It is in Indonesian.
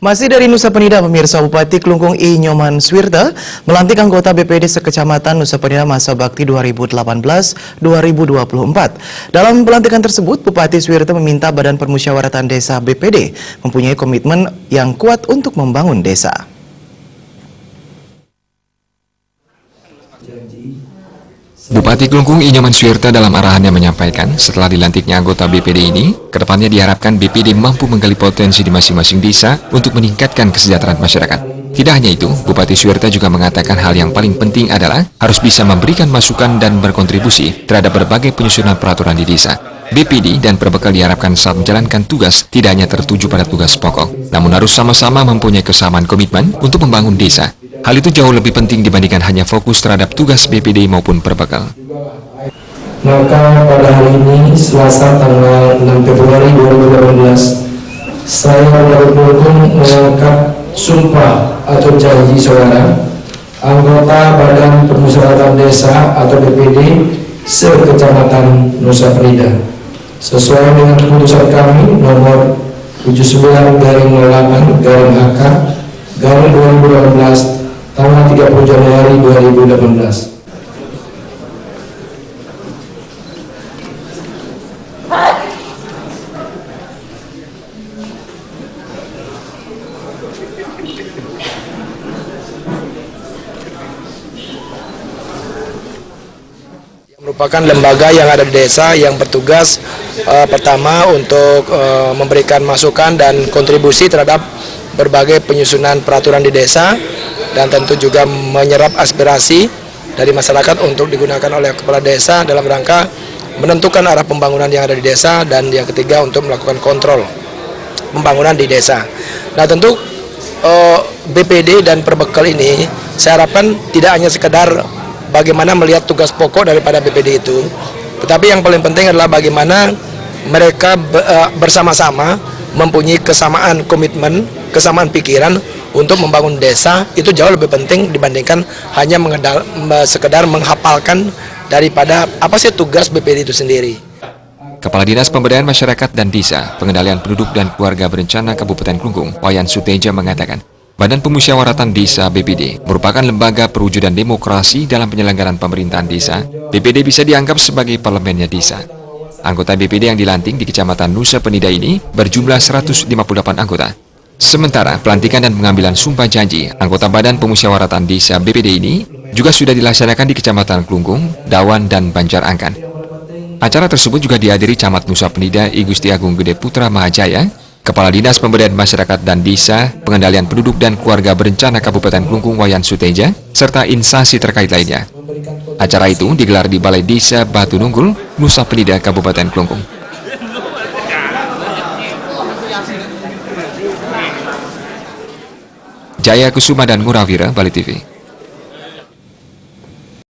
Masih dari Nusa Penida, pemirsa, Bupati Klungkung I. Nyoman Swirta melantik anggota BPD sekecamatan Nusa Penida masa bakti 2018-2024. Dalam pelantikan tersebut, Bupati Swirta meminta Badan Permusyawaratan Desa BPD mempunyai komitmen yang kuat untuk membangun desa. Bupati Klungkung I. Nyoman Swirta dalam arahannya menyampaikan setelah dilantiknya anggota BPD ini, kedepannya diharapkan BPD mampu menggali potensi di masing-masing desa untuk meningkatkan kesejahteraan masyarakat. Tidak hanya itu, Bupati Swirta juga mengatakan hal yang paling penting adalah harus bisa memberikan masukan dan berkontribusi terhadap berbagai penyusunan peraturan di desa. BPD dan Perbekal diharapkan saat menjalankan tugas tidak hanya tertuju pada tugas pokok, namun harus sama-sama mempunyai kesamaan komitmen untuk membangun desa. Hal itu jauh lebih penting dibandingkan hanya fokus terhadap tugas BPD maupun Perbekal. Maka pada hari ini, Selasa tanggal 6 Februari 2018, saya berhubung mengangkat sumpah atau janji saudara anggota Badan Permusyawaratan Desa atau BPD se-Kecamatan Nusa Penida sesuai dengan keputusan kami nomor 79/08/AK/2018 tanggal 30 Januari 2018. Merupakan lembaga yang ada di desa yang bertugas pertama untuk memberikan masukan dan kontribusi terhadap berbagai penyusunan peraturan di desa, dan tentu juga menyerap aspirasi dari masyarakat untuk digunakan oleh kepala desa dalam rangka menentukan arah pembangunan yang ada di desa, dan yang ketiga untuk melakukan kontrol pembangunan di desa. Nah, tentu BPD dan Perbekal ini saya harapkan tidak hanya sekedar bagaimana melihat tugas pokok daripada BPD itu, tetapi yang paling penting adalah bagaimana mereka bersama-sama mempunyai kesamaan komitmen, kesamaan pikiran untuk membangun desa. Itu jauh lebih penting dibandingkan hanya sekedar menghafalkan daripada apa sih tugas BPD itu sendiri. Kepala Dinas Pemberdayaan Masyarakat dan Desa, Pengendalian Penduduk dan Keluarga Berencana Kabupaten Klungkung, Wayan Suteja mengatakan, Badan Permusyawaratan Desa BPD merupakan lembaga perwujudan demokrasi dalam penyelenggaraan pemerintahan desa. BPD bisa dianggap sebagai parlemennya desa. Anggota BPD yang dilantik di Kecamatan Nusa Penida ini berjumlah 158 anggota. Sementara pelantikan dan pengambilan sumpah janji anggota Badan Permusyawaratan Desa BPD ini juga sudah dilaksanakan di Kecamatan Klungkung, Dawan, dan Banjarangkan. Acara tersebut juga dihadiri Camat Nusa Penida I Gusti Agung Gede Putra Mahajaya, Kepala Dinas Pemberdayaan Masyarakat dan Desa, Pengendalian Penduduk dan Keluarga Berencana Kabupaten Klungkung Wayan Suteja, serta instansi terkait lainnya. Acara itu digelar di Balai Desa Batu Nunggul, Nusa Penida, Kabupaten Klungkung. Jaya Kusuma dan Ngurawira, Bali TV.